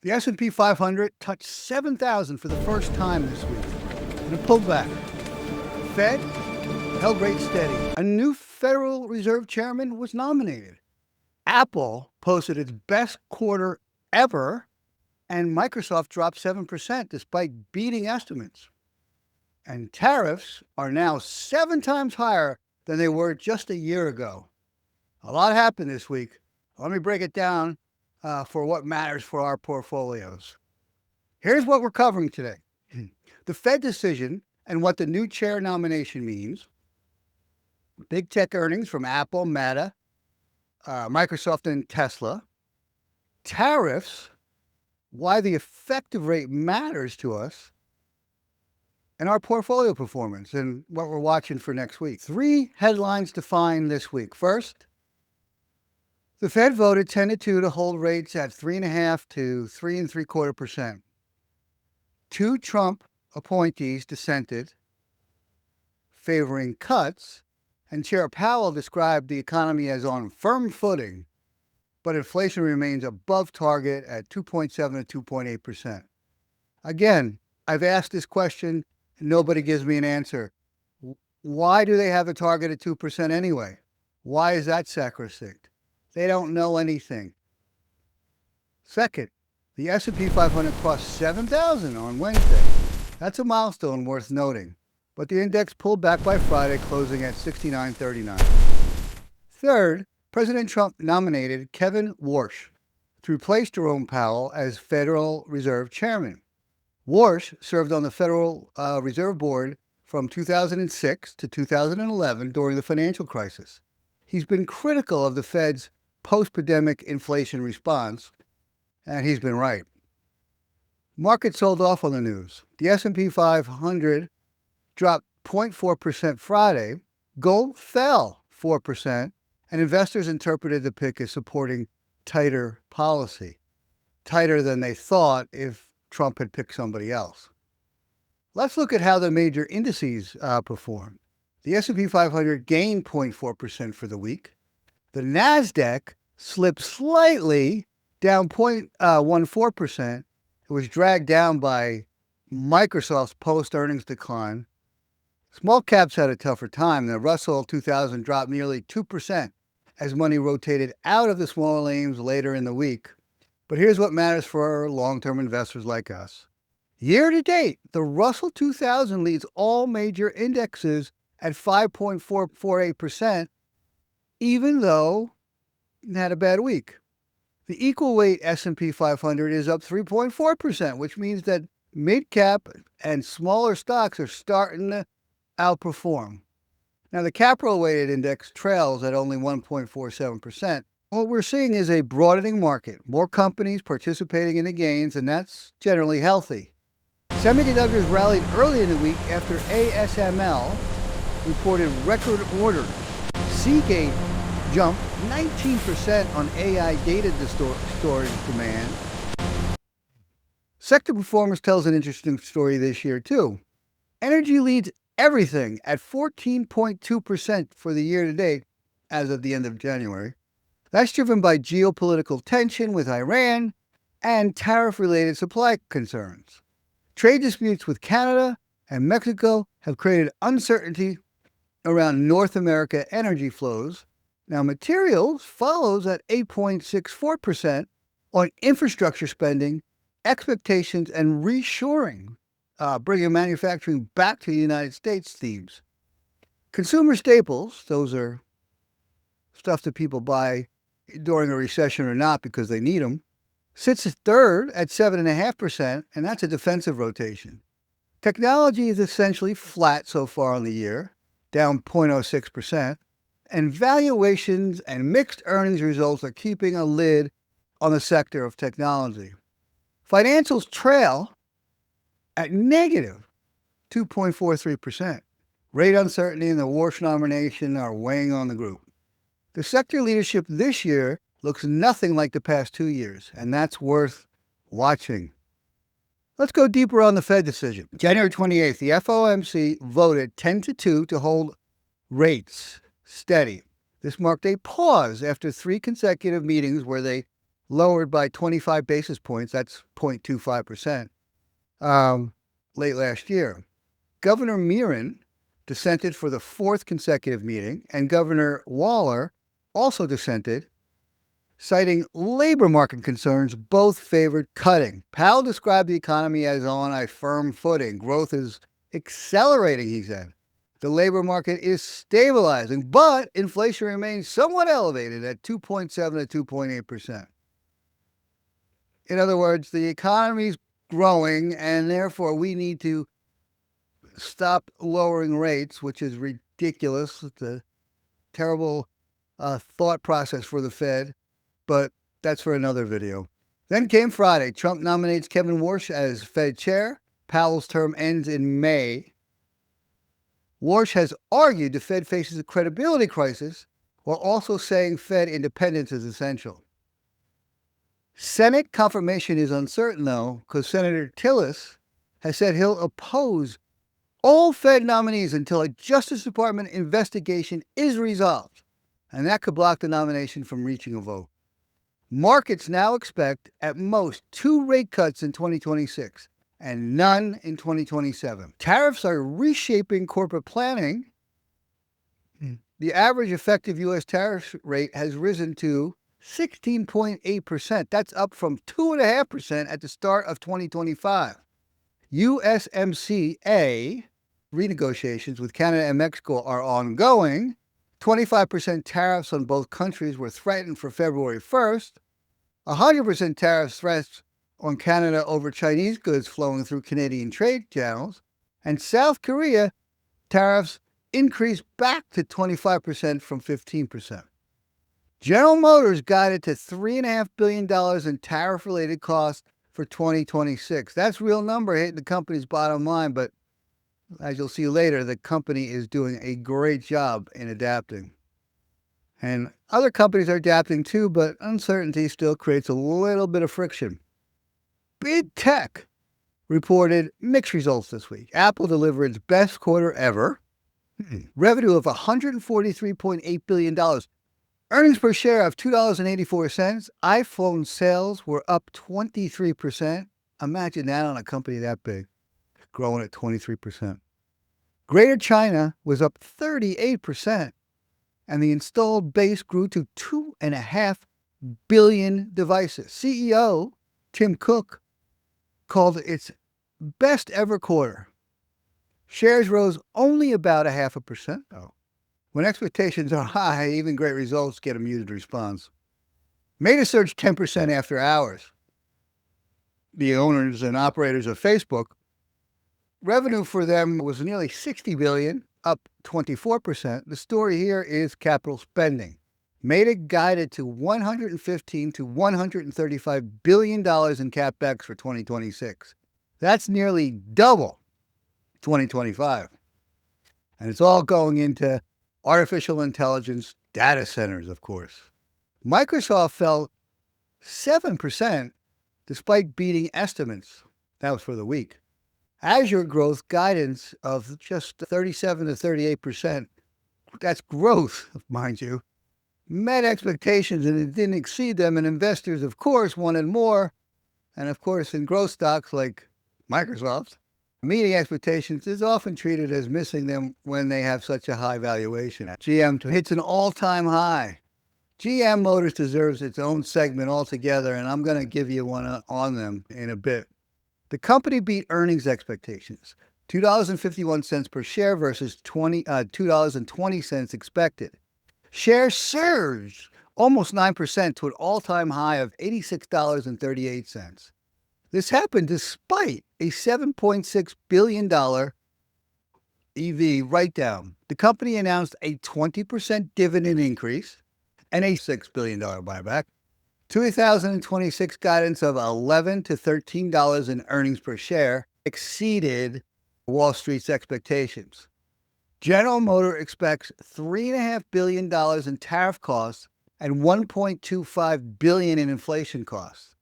The S&P 500 touched 7,000 for the first time this week, and it pulled back. The Fed held rates steady. A new Federal Reserve chairman was nominated. Apple posted its best quarter ever, and Microsoft dropped 7% despite beating estimates. And tariffs are now 7 times higher than they were just a year ago. A lot happened this week. Let me break it down for what matters for our portfolios. Here's what we're covering today. The Fed decision and what the new chair nomination means. Big tech earnings from Apple, Meta, Microsoft, and Tesla. Tariffs, why the effective rate matters to us. And our portfolio performance and what we're watching for next week. 3 headlines to find this week. First, the Fed voted 10-2 to hold rates at 3.5% to 3.75%. 2 Trump appointees dissented, favoring cuts, and Chair Powell described the economy as on firm footing, but inflation remains above target at 2.7 to 2.8%. Again, I've asked this question, and nobody gives me an answer. Why do they have a target at 2% anyway? Why is that sacrosanct? They don't know anything. Second, the S&P 500 crossed 7,000 on Wednesday. That's a milestone worth noting, but the index pulled back by Friday, closing at 69.39. Third, President Trump nominated Kevin Warsh to replace Jerome Powell as Federal Reserve Chairman. Warsh served on the Federal Reserve Board from 2006 to 2011 during the financial crisis. He's been critical of the Fed's post-pandemic inflation response, and he's been right. Markets sold off on the news. The S&P 500 dropped 0.4% Friday. Gold fell 4%, and investors interpreted the pick as supporting tighter policy, tighter than they thought if Trump had picked somebody else. Let's look at how the major indices performed. The S&P 500 gained 0.4% for the week. The NASDAQ slipped slightly, down 0.14%. It was dragged down by Microsoft's post-earnings decline. Small caps had a tougher time. The Russell 2000 dropped nearly 2% as money rotated out of the smaller names later in the week. But here's what matters for long-term investors like us. Year to date, the Russell 2000 leads all major indexes at 5.448%, even though it had a bad week. The equal weight S&P 500 is up 3.4%, which means that mid-cap and smaller stocks are starting to outperform. Now, the capital weighted index trails at only 1.47%. What we're seeing is a broadening market, more companies participating in the gains, and that's generally healthy. Semiconductors rallied early in the week after ASML reported record orders. Seagate jumped 19% on AI data storage demand. Sector performance tells an interesting story this year, too. Energy leads everything at 14.2% for the year to date as of the end of January. That's driven by geopolitical tension with Iran and tariff-related supply concerns. Trade disputes with Canada and Mexico have created uncertainty around North America energy flows. Now, materials follows at 8.64% on infrastructure spending, expectations, and reshoring, bringing manufacturing back to the United States themes. Consumer staples, those are stuff that people buy during a recession or not because they need them, sits third at 7.5%, and that's a defensive rotation. Technology is essentially flat so far on the year, down 0.06%, and valuations and mixed earnings results are keeping a lid on the sector of technology. Financials trail at negative 2.43%. Rate uncertainty and the Warsh nomination are weighing on the group. The sector leadership this year looks nothing like the past 2 years, and that's worth watching. Let's go deeper on the Fed decision. January 28th, the FOMC voted 10-2 to hold rates steady. This marked a pause after 3 consecutive meetings where they lowered by 25 basis points, that's 0.25%, late last year. Governor Meehan dissented for the fourth consecutive meeting, and Governor Waller also dissented, citing labor market concerns. Both favored cutting. Powell described the economy as on a firm footing. Growth is accelerating, he said. The labor market is stabilizing, but inflation remains somewhat elevated at 2.7 to 2.8%. In other words, the economy is growing, and therefore we need to stop lowering rates, which is ridiculous. It's a terrible thought process for the Fed, but that's for another video. Then came Friday. Trump nominates Kevin Warsh as Fed chair. Powell's term ends in May. Warsh has argued the Fed faces a credibility crisis while also saying Fed independence is essential. Senate confirmation is uncertain, though, because Senator Tillis has said he'll oppose all Fed nominees until a Justice Department investigation is resolved, and that could block the nomination from reaching a vote. Markets now expect at most 2 rate cuts in 2026 and none in 2027. Tariffs are reshaping corporate planning. The average effective U.S. tariff rate has risen to 16.8%. That's up from 2.5% at the start of 2025. USMCA renegotiations with Canada and Mexico are ongoing. 25% tariffs on both countries were threatened for February 1st. 100% tariff threats on Canada over Chinese goods flowing through Canadian trade channels. And South Korea tariffs increased back to 25% from 15%. General Motors guided to $3.5 billion in tariff-related costs for 2026. That's a real number hitting the company's bottom line, but as you'll see later, the company is doing a great job in adapting. And other companies are adapting too, but uncertainty still creates a little bit of friction. Big Tech reported mixed results this week. Apple delivered its best quarter ever. Revenue of $143.8 billion. Earnings per share of $2.84. iPhone sales were up 23%. Imagine that on a company that big, growing at 23%. Greater China was up 38%, and the installed base grew to 2.5 billion devices. CEO Tim Cook called it its best ever quarter. Shares rose only about 0.5%, though. When expectations are high, even great results get a muted response. Meta surged 10% after hours. The owners and operators of Facebook, revenue for them was nearly $60 billion, up 24%. The story here is capital spending. Meta guided to $115 to $135 billion in CapEx for 2026. That's nearly double 2025. And it's all going into artificial intelligence data centers, of course. Microsoft fell 7% despite beating estimates. That was for the week. Azure growth guidance of just 37 to 38%. That's growth, mind you. Met expectations and it didn't exceed them, and investors, of course, wanted more. And of course, in growth stocks like Microsoft, meeting expectations is often treated as missing them when they have such a high valuation. GM hits an all-time high. GM Motors deserves its own segment altogether, and I'm going to give you one on them in a bit. The company beat earnings expectations, $2.51 per share versus $2.20 expected. Shares surged almost 9% to an all-time high of $86.38. This happened despite a $7.6 billion EV write-down. The company announced a 20% dividend increase and a $6 billion buyback. 2026 guidance of $11 to $13 in earnings per share exceeded Wall Street's expectations. General Motors expects $3.5 billion in tariff costs and $1.25 billion in inflation costs.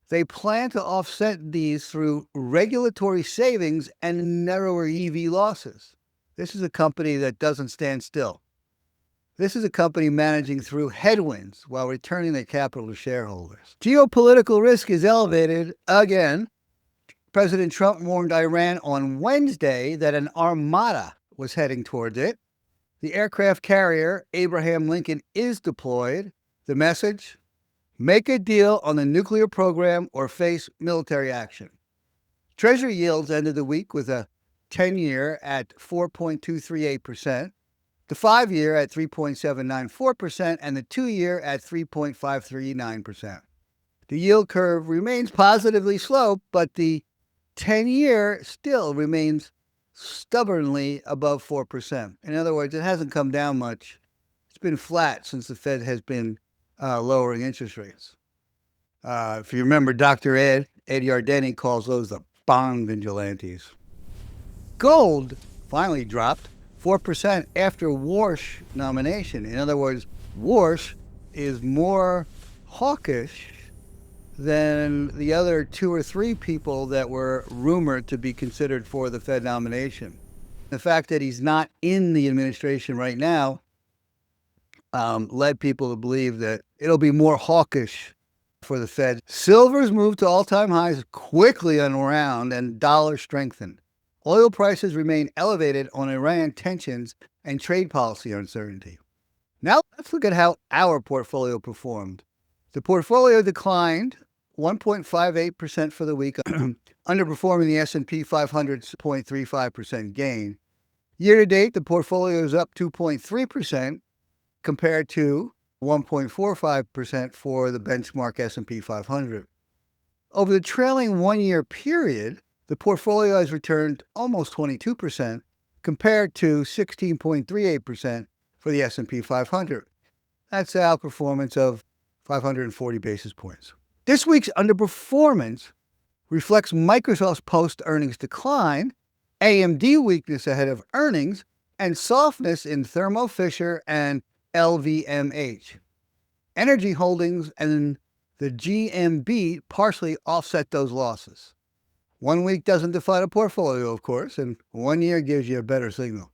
They plan to offset these through regulatory savings and narrower EV losses. This is a company that doesn't stand still. This is a company managing through headwinds while returning their capital to shareholders. Geopolitical risk is elevated again. President Trump warned Iran on Wednesday that an armada was heading towards it. The aircraft carrier Abraham Lincoln is deployed. The message: make a deal on the nuclear program or face military action. Treasury yields ended the week with a 10-year at 4.238%, the 5-year at 3.794%, and the 2-year at 3.539%. The yield curve remains positively sloped, but the 10-year still remains stubbornly above 4%. In other words, it hasn't come down much. It's been flat since the Fed has been lowering interest rates. If you remember, Dr. Ed Yardeni calls those the bond vigilantes. Gold finally dropped 4% after Warsh nomination. In other words, Warsh is more hawkish than the other 2 or 3 people that were rumored to be considered for the Fed nomination. The fact that he's not in the administration right now led people to believe that it'll be more hawkish for the Fed. Silver's moved to all-time highs quickly unwound and dollar strengthened. Oil prices remain elevated on Iran tensions and trade policy uncertainty. Now let's look at how our portfolio performed. The portfolio declined 1.58% for the week, underperforming the S&P 500's 0.35% gain. Year-to-date, the portfolio is up 2.3% compared to 1.45% for the benchmark S&P 500. Over the trailing one-year period, the portfolio has returned almost 22% compared to 16.38% for the S&P 500. That's an outperformance of 540 basis points. This week's underperformance reflects Microsoft's post-earnings decline, AMD weakness ahead of earnings, and softness in Thermo Fisher and LVMH. Energy holdings and the GMB partially offset those losses. 1 week doesn't define a portfolio, of course, and 1 year gives you a better signal.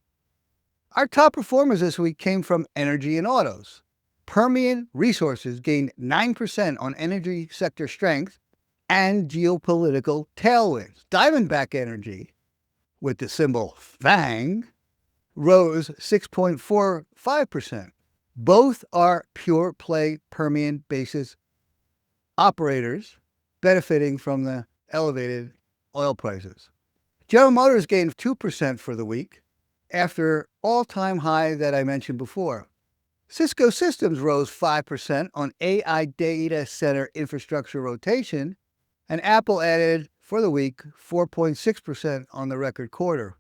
Our top performers this week came from energy and autos. Permian Resources gained 9% on energy sector strength and geopolitical tailwinds. Diamondback Energy, with the symbol FANG, rose 6.45%. Both are pure play Permian basis operators benefiting from the elevated oil prices. General Motors gained 2% for the week after all-time high that I mentioned before. Cisco Systems rose 5% on AI data center infrastructure rotation, and Apple added for the week 4.6% on the record quarter.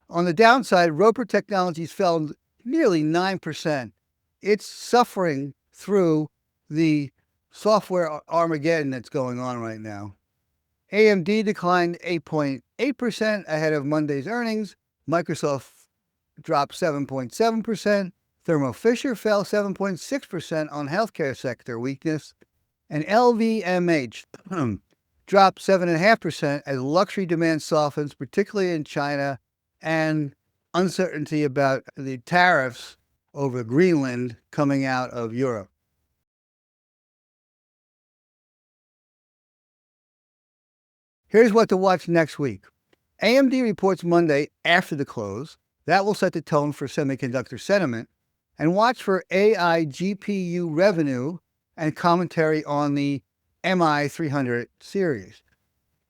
On the downside, Roper Technologies fell nearly 9%. It's suffering through the software Armageddon that's going on right now. AMD declined 8.8% ahead of Monday's earnings. Microsoft dropped 7.7%. Thermo Fisher fell 7.6% on healthcare sector weakness. And LVMH dropped 7.5% as luxury demand softens, particularly in China, and uncertainty about the tariffs over Greenland coming out of Europe. Here's what to watch next week. AMD reports Monday after the close. That will set the tone for semiconductor sentiment. And watch for AI GPU revenue and commentary on the MI300 series.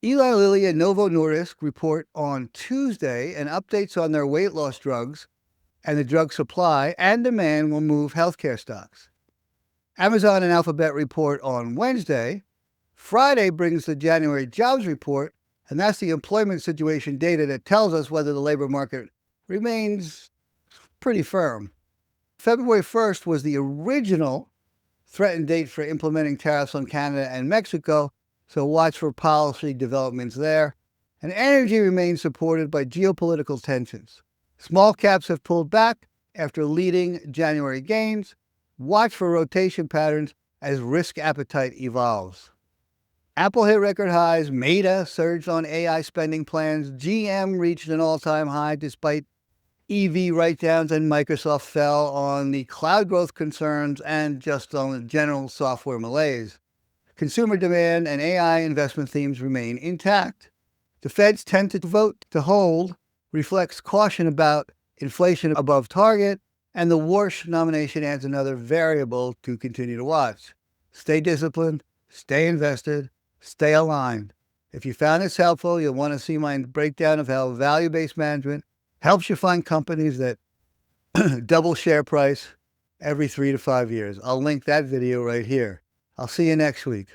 Eli Lilly and Novo Nordisk report on Tuesday, and updates on their weight loss drugs and the drug supply and demand will move healthcare stocks. Amazon and Alphabet report on Wednesday. Friday brings the January jobs report, and that's the employment situation data that tells us whether the labor market remains pretty firm. February 1st was the original threatened date for implementing tariffs on Canada and Mexico, so watch for policy developments there. And energy remains supported by geopolitical tensions. Small caps have pulled back after leading January gains. Watch for rotation patterns as risk appetite evolves. Apple hit record highs, Meta surged on AI spending plans, GM reached an all-time high despite EV write-downs and Microsoft fell on the cloud growth concerns and just on the general software malaise. Consumer demand and AI investment themes remain intact. The Fed's tentative vote to hold reflects caution about inflation above target, and the Warsh nomination adds another variable to continue to watch. Stay disciplined, stay invested, stay aligned. If you found this helpful, you'll want to see my breakdown of how value-based management helps you find companies that double share price every 3 to 5 years. I'll link that video right here. I'll see you next week.